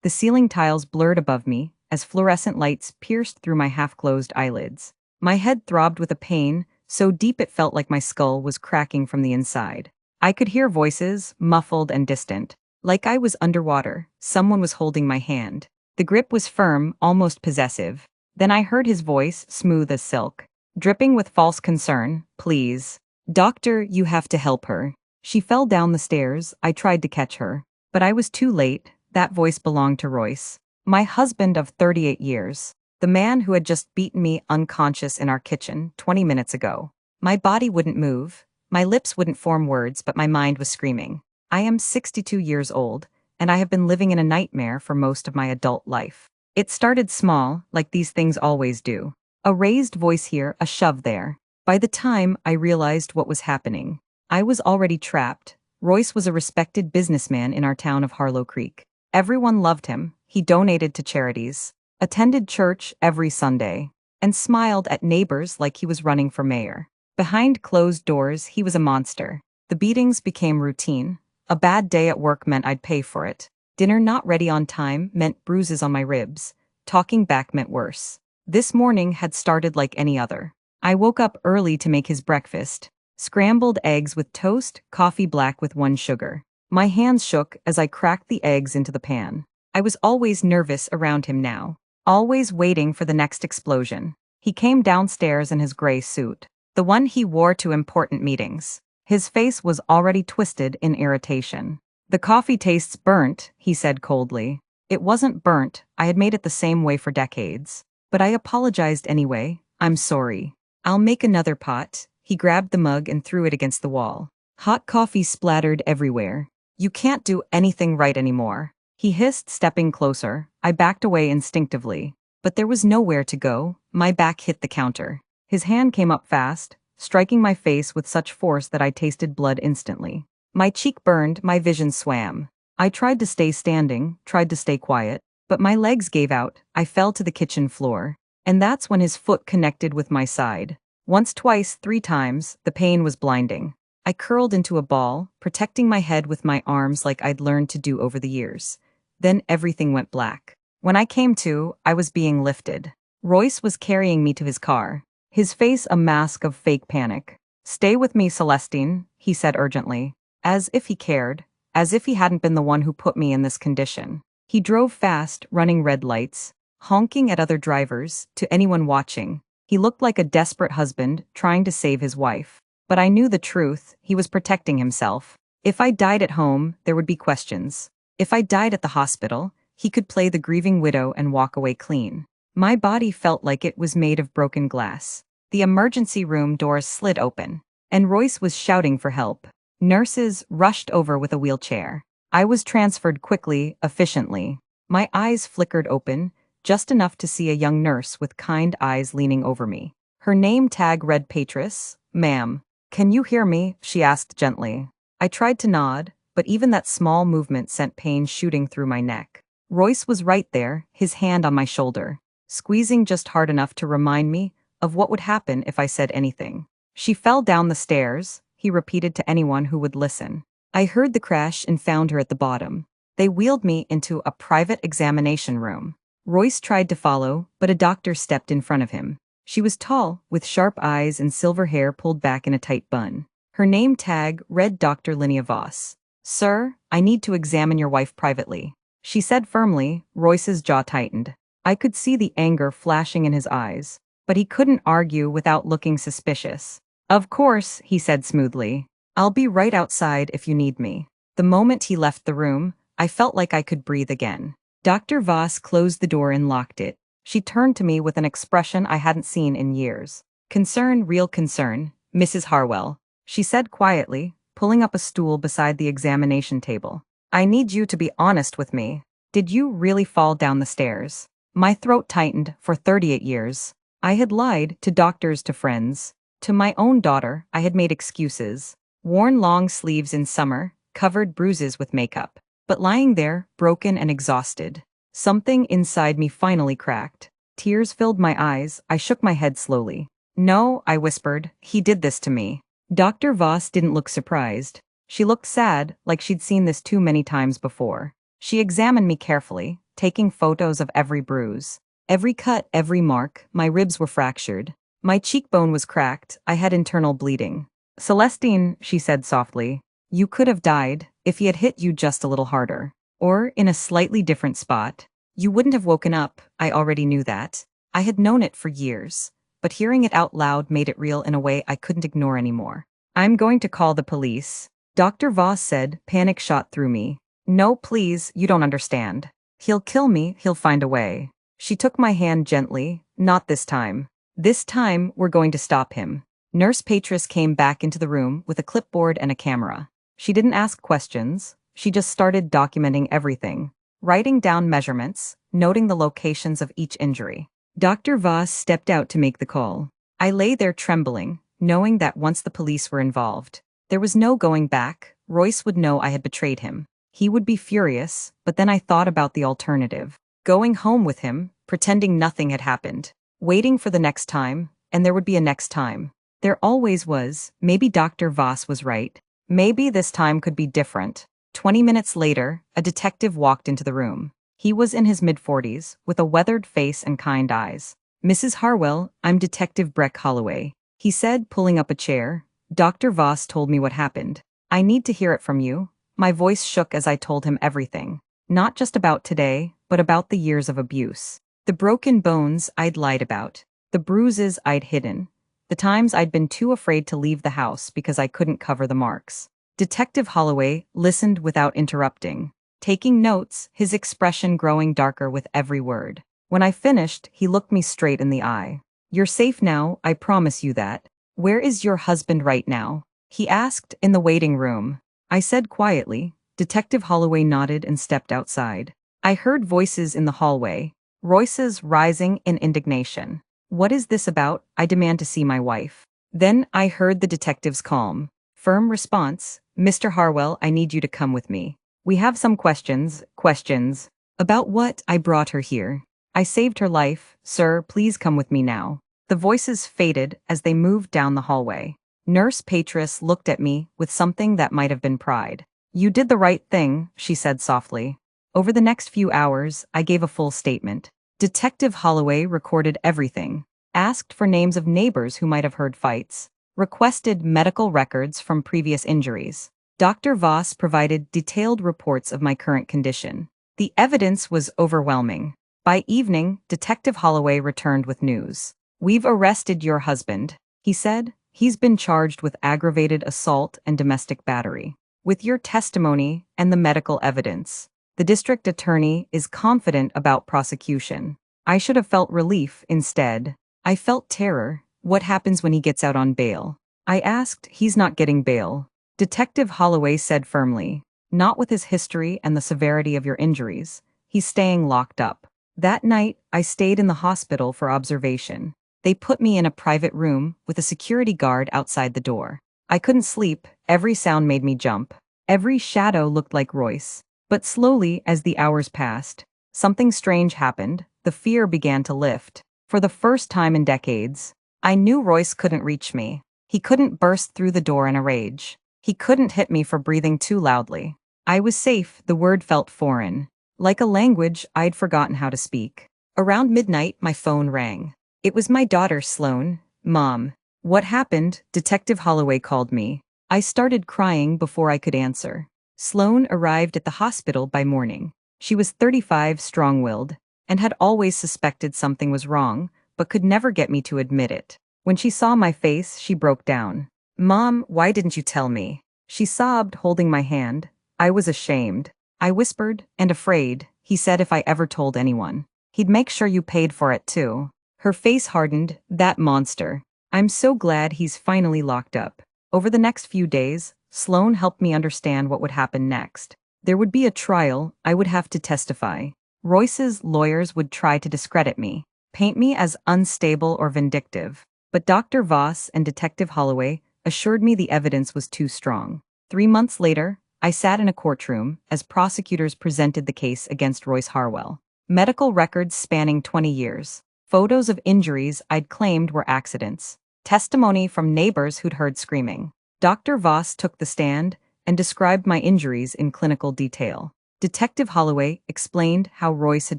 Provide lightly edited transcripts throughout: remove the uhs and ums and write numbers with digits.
The ceiling tiles blurred above me as fluorescent lights pierced through my half-closed eyelids. My head throbbed with a pain so deep it felt like my skull was cracking from the inside. I could hear voices, muffled and distant. Like I was underwater, someone was holding my hand. The grip was firm, almost possessive. Then I heard his voice, smooth as silk, dripping with false concern. "Please. Doctor, you have to help her." She fell down the stairs. I tried to catch her. But I was too late. That voice belonged to Royce, my husband of 38 years. The man who had just beaten me unconscious in our kitchen 20 minutes ago. My body wouldn't move. My lips wouldn't form words, but my mind was screaming. I am 62 years old, and I have been living in a nightmare for most of my adult life. It started small, like these things always do. A raised voice here, a shove there. By the time I realized what was happening, I was already trapped. Royce was a respected businessman in our town of Harlow Creek. Everyone loved him. He donated to charities, attended church every Sunday, and smiled at neighbors like he was running for mayor. Behind closed doors, he was a monster. The beatings became routine. A bad day at work meant I'd pay for it. Dinner not ready on time meant bruises on my ribs. Talking back meant worse. This morning had started like any other. I woke up early to make his breakfast. Scrambled eggs with toast, coffee black with 1 sugar. My hands shook as I cracked the eggs into the pan. I was always nervous around him now. Always waiting for the next explosion. He came downstairs in his gray suit, the one he wore to important meetings. His face was already twisted in irritation. "The coffee tastes burnt," he said coldly. It wasn't burnt. I had made it the same way for decades. But I apologized anyway. "I'm sorry. I'll make another pot." He grabbed the mug and threw it against the wall. Hot coffee splattered everywhere. "You can't do anything right anymore," he hissed, stepping closer. I backed away instinctively. But there was nowhere to go. My back hit the counter. His hand came up fast, striking my face with such force that I tasted blood instantly. My cheek burned, my vision swam. I tried to stay standing, tried to stay quiet, but my legs gave out. I fell to the kitchen floor. And that's when his foot connected with my side. Once, twice, 3 times, the pain was blinding. I curled into a ball, protecting my head with my arms like I'd learned to do over the years. Then everything went black. When I came to, I was being lifted. Royce was carrying me to his car, his face a mask of fake panic. "Stay with me, Celestine," he said urgently. As if he cared, as if he hadn't been the one who put me in this condition. He drove fast, running red lights, honking at other drivers, to anyone watching. He looked like a desperate husband trying to save his wife. But I knew the truth. He was protecting himself. If I died at home, there would be questions. If I died at the hospital, he could play the grieving widow and walk away clean. My body felt like it was made of broken glass. The emergency room doors slid open, and Royce was shouting for help. Nurses rushed over with a wheelchair. I was transferred quickly, efficiently. My eyes flickered open, just enough to see a young nurse with kind eyes leaning over me. Her name tag read Patris. "Ma'am, can you hear me?" she asked gently. I tried to nod, but even that small movement sent pain shooting through my neck. Royce was right there, his hand on my shoulder, squeezing just hard enough to remind me of what would happen if I said anything. "She fell down the stairs," he repeated to anyone who would listen. I heard the crash and found her at the bottom. They wheeled me into a private examination room. Royce tried to follow, but a doctor stepped in front of him. She was tall, with sharp eyes and silver hair pulled back in a tight bun. Her name tag read Dr. Linnea Voss. "Sir, I need to examine your wife privately," she said firmly. Royce's jaw tightened. I could see the anger flashing in his eyes, but he couldn't argue without looking suspicious. "Of course," he said smoothly. "I'll be right outside if you need me." The moment he left the room, I felt like I could breathe again. Dr. Voss closed the door and locked it. She turned to me with an expression I hadn't seen in years. "Concern, real concern, Mrs. Harwell," she said quietly, pulling up a stool beside the examination table. "I need you to be honest with me. Did you really fall down the stairs?" My throat tightened. For 38 years, I had lied to doctors, to friends. To my own daughter, I had made excuses. Worn long sleeves in summer, covered bruises with makeup. But lying there, broken and exhausted, something inside me finally cracked. Tears filled my eyes. I shook my head slowly. "No," I whispered. "He did this to me." Dr. Voss didn't look surprised. She looked sad, like she'd seen this too many times before. She examined me carefully, taking photos of every bruise. Every cut, every mark, my ribs were fractured. My cheekbone was cracked, I had internal bleeding. Celestine, she said softly, you could have died if he had hit you just a little harder. Or in a slightly different spot. You wouldn't have woken up, I already knew that. I had known it for years, but hearing it out loud made it real in a way I couldn't ignore anymore. I'm going to call the police. Dr. Voss said, panic shot through me. No, please, you don't understand. He'll kill me, he'll find a way. She took my hand gently. Not this time. This time, we're going to stop him. Nurse Patris came back into the room with a clipboard and a camera. She didn't ask questions. She just started documenting everything, writing down measurements, noting the locations of each injury. Dr. Voss stepped out to make the call. I lay there trembling, knowing that once the police were involved, there was no going back. Royce would know I had betrayed him. He would be furious, but then I thought about the alternative. Going home with him, pretending nothing had happened. Waiting for the next time, and there would be a next time. There always was. Maybe Dr. Voss was right. Maybe this time could be different. 20 minutes later, a detective walked into the room. He was in his mid-40s, with a weathered face and kind eyes. Mrs. Harwell, I'm Detective Breck Holloway, he said, pulling up a chair. Dr. Voss told me what happened. I need to hear it from you. My voice shook as I told him everything. Not just about today, but about the years of abuse. The broken bones I'd lied about. The bruises I'd hidden. The times I'd been too afraid to leave the house because I couldn't cover the marks. Detective Holloway listened without interrupting, taking notes, his expression growing darker with every word. When I finished, he looked me straight in the eye. You're safe now, I promise you that. Where is your husband right now? He asked, in the waiting room. I said quietly. Detective Holloway nodded and stepped outside. I heard voices in the hallway, Royce's rising in indignation. What is this about? I demand to see my wife. Then I heard the detective's calm, firm response. Mr. Harwell, I need you to come with me. We have some questions. Questions. About what? I brought her here. I saved her life. Sir, please come with me now. The voices faded as they moved down the hallway. Nurse Patris looked at me with something that might have been pride. You did the right thing, she said softly. Over the next few hours, I gave a full statement. Detective Holloway recorded everything, asked for names of neighbors who might have heard fights, requested medical records from previous injuries. Dr. Voss provided detailed reports of my current condition. The evidence was overwhelming. By evening, Detective Holloway returned with news. We've arrested your husband, he said. He's been charged with aggravated assault and domestic battery. With your testimony and the medical evidence, the district attorney is confident about prosecution. I should have felt relief instead. I felt terror. What happens when he gets out on bail? I asked. He's not getting bail. Detective Holloway said firmly. Not with his history and the severity of your injuries. He's staying locked up. That night, I stayed in the hospital for observation. They put me in a private room with a security guard outside the door. I couldn't sleep. Every sound made me jump. Every shadow looked like Royce. But slowly, as the hours passed, something strange happened. The fear began to lift. For the first time in decades, I knew Royce couldn't reach me. He couldn't burst through the door in a rage. He couldn't hit me for breathing too loudly. I was safe. The word felt foreign, like a language I'd forgotten how to speak. Around midnight, my phone rang. It was my daughter, Sloane. Mom. What happened? Detective Holloway called me. I started crying before I could answer. Sloane arrived at the hospital by morning. She was 35, strong-willed, and had always suspected something was wrong, but could never get me to admit it. When she saw my face, she broke down. Mom, why didn't you tell me? She sobbed, holding my hand. I was ashamed. I whispered, and afraid. He said if I ever told anyone, he'd make sure you paid for it too. Her face hardened. That monster. I'm so glad he's finally locked up. Over the next few days, Sloane helped me understand what would happen next. There would be a trial. I would have to testify. Royce's lawyers would try to discredit me, paint me as unstable or vindictive. But Dr. Voss and Detective Holloway assured me the evidence was too strong. 3 months later, I sat in a courtroom as prosecutors presented the case against Royce Harwell. Medical records spanning 20 years. Photos of injuries I'd claimed were accidents. Testimony from neighbors who'd heard screaming. Dr. Voss took the stand and described my injuries in clinical detail. Detective Holloway explained how Royce had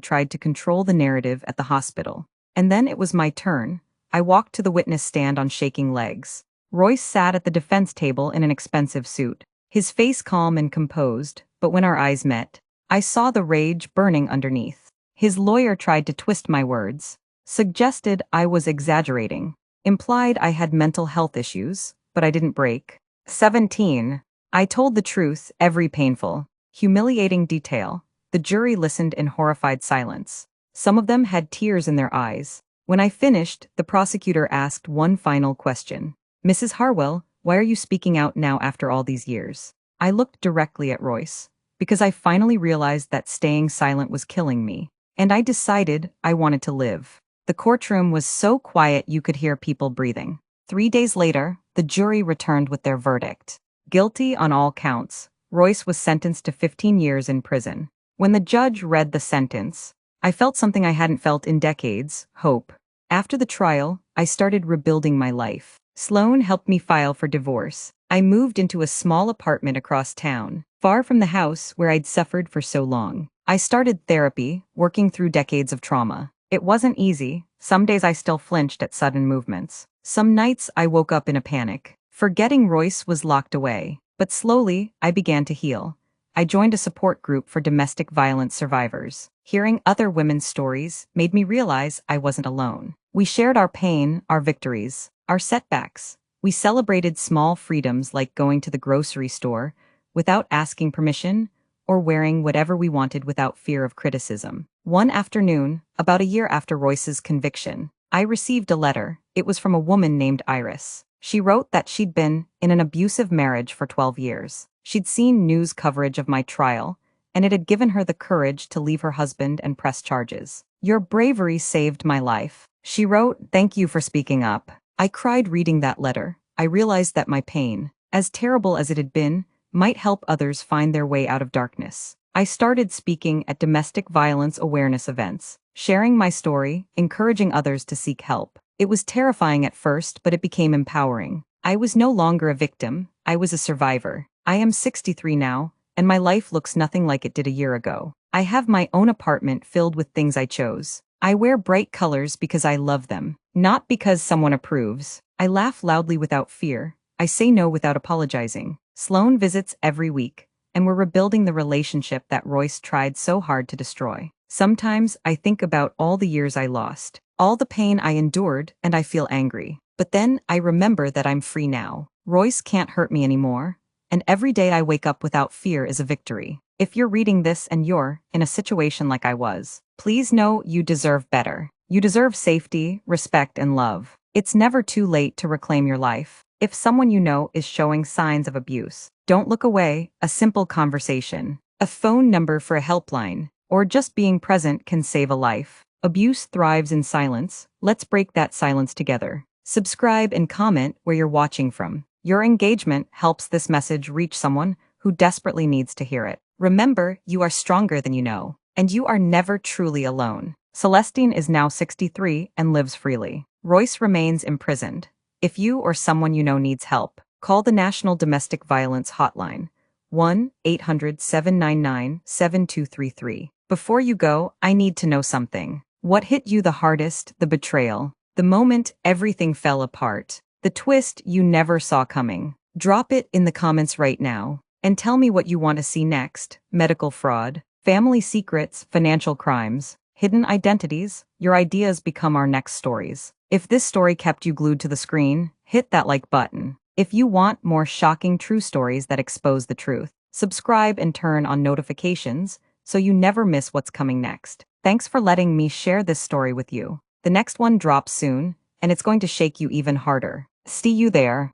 tried to control the narrative at the hospital. And then it was my turn. I walked to the witness stand on shaking legs. Royce sat at the defense table in an expensive suit, his face calm and composed, but when our eyes met, I saw the rage burning underneath. His lawyer tried to twist my words, suggested I was exaggerating, implied I had mental health issues, but I didn't break. 17. I told the truth, every painful, humiliating detail. The jury listened in horrified silence. Some of them had tears in their eyes. When I finished, the prosecutor asked one final question. Mrs. Harwell, why are you speaking out now after all these years? I looked directly at Royce, because I finally realized that staying silent was killing me, and I decided I wanted to live. The courtroom was so quiet you could hear people breathing. 3 days later, the jury returned with their verdict. Guilty on all counts, Royce was sentenced to 15 years in prison. When the judge read the sentence, I felt something I hadn't felt in decades: hope. After the trial, I started rebuilding my life. Sloan helped me file for divorce. I moved into a small apartment across town, far from the house where I'd suffered for so long. I started therapy, working through decades of trauma. It wasn't easy. Some days I still flinched at sudden movements. Some nights I woke up in a panic, forgetting Royce was locked away. But slowly, I began to heal. I joined a support group for domestic violence survivors. Hearing other women's stories made me realize I wasn't alone. We shared our pain, our victories, our setbacks. We celebrated small freedoms like going to the grocery store without asking permission or wearing whatever we wanted without fear of criticism. One afternoon, about a year after Royce's conviction, I received a letter. It was from a woman named Iris. She wrote that she'd been in an abusive marriage for 12 years. She'd seen news coverage of my trial, and it had given her the courage to leave her husband and press charges. Your bravery saved my life. She wrote, thank you for speaking up. I cried reading that letter. I realized that my pain, as terrible as it had been, might help others find their way out of darkness. I started speaking at domestic violence awareness events, sharing my story, encouraging others to seek help. It was terrifying at first, but it became empowering. I was no longer a victim, I was a survivor. I am 63 now, and my life looks nothing like it did a year ago. I have my own apartment filled with things I chose. I wear bright colors because I love them, not because someone approves. I laugh loudly without fear. I say no without apologizing. Sloan visits every week, and we're rebuilding the relationship that Royce tried so hard to destroy. Sometimes I think about all the years I lost, all the pain I endured, and I feel angry. But then I remember that I'm free now. Royce can't hurt me anymore, and every day I wake up without fear is a victory. If you're reading this and you're in a situation like I was, please know you deserve better. You deserve safety, respect, and love. It's never too late to reclaim your life. If someone you know is showing signs of abuse, don't look away. A simple conversation, a phone number for a helpline, or just being present can save a life. Abuse thrives in silence. Let's break that silence together. Subscribe and comment where you're watching from. Your engagement helps this message reach someone who desperately needs to hear it. Remember, you are stronger than you know, and you are never truly alone. Celestine is now 63 and lives freely. Royce remains imprisoned. If you or someone you know needs help, call the National Domestic Violence Hotline, 1-800-799-7233. Before you go, I need to know something. What hit you the hardest? The betrayal, the moment everything fell apart, the twist you never saw coming. Drop it in the comments right now, and tell me what you want to see next. Medical fraud, family secrets, financial crimes, hidden identities. Your ideas become our next stories. If this story kept you glued to the screen, hit that like button. If you want more shocking true stories that expose the truth, subscribe and turn on notifications so you never miss what's coming next. Thanks for letting me share this story with you. The next one drops soon, and it's going to shake you even harder. See you there.